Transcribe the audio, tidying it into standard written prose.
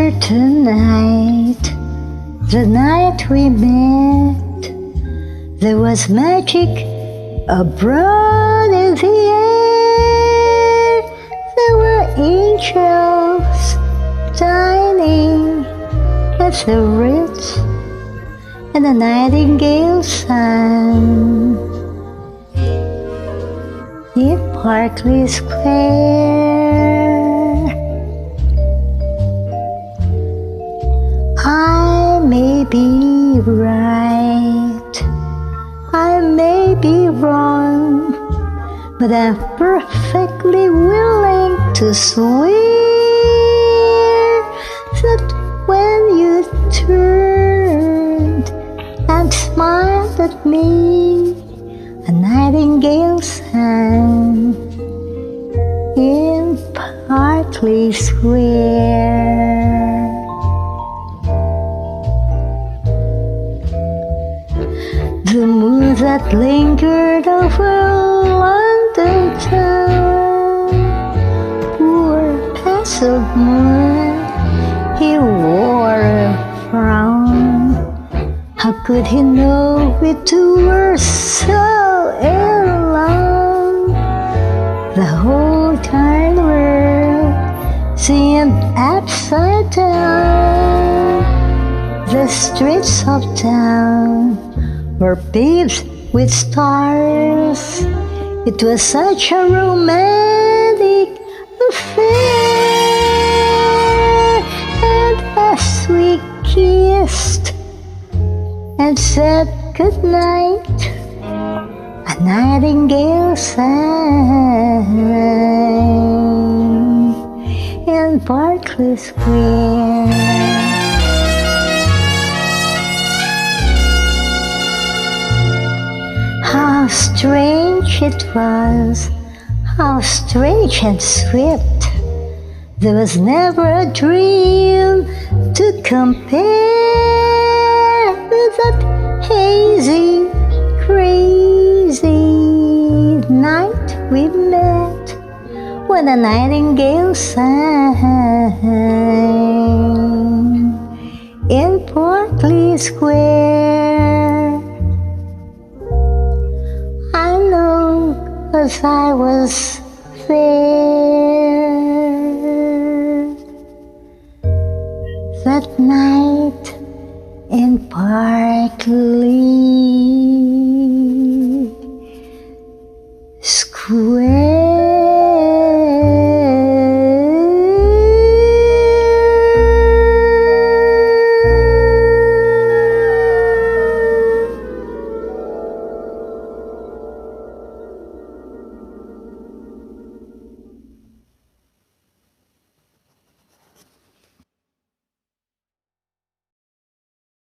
certain night, the night we met, there was magic abroad in the air. There were angels dining at the Ritz, and the Nightingale sang in Barkley Square. I may be right, I may be wrong, but I'm perfectly willing to swear that when you turned and smiled at me, a nightingale sang in Barkley Square. The moon that lingered over London town, poor passive moon, he wore a frown. How could he know we two were so in love? The whole darn world seemed upside down. The streets of town were paved with stars. It was such a romantic affair. And as we kissed and said goodnight, a nightingale sang in Barkley Square. How strange it was, how strange and sweet. There was never a dream to compare with that hazy, crazy night we met, when a nightingale sang in Barkley Square. I know, 'cause I was there that night in Barkley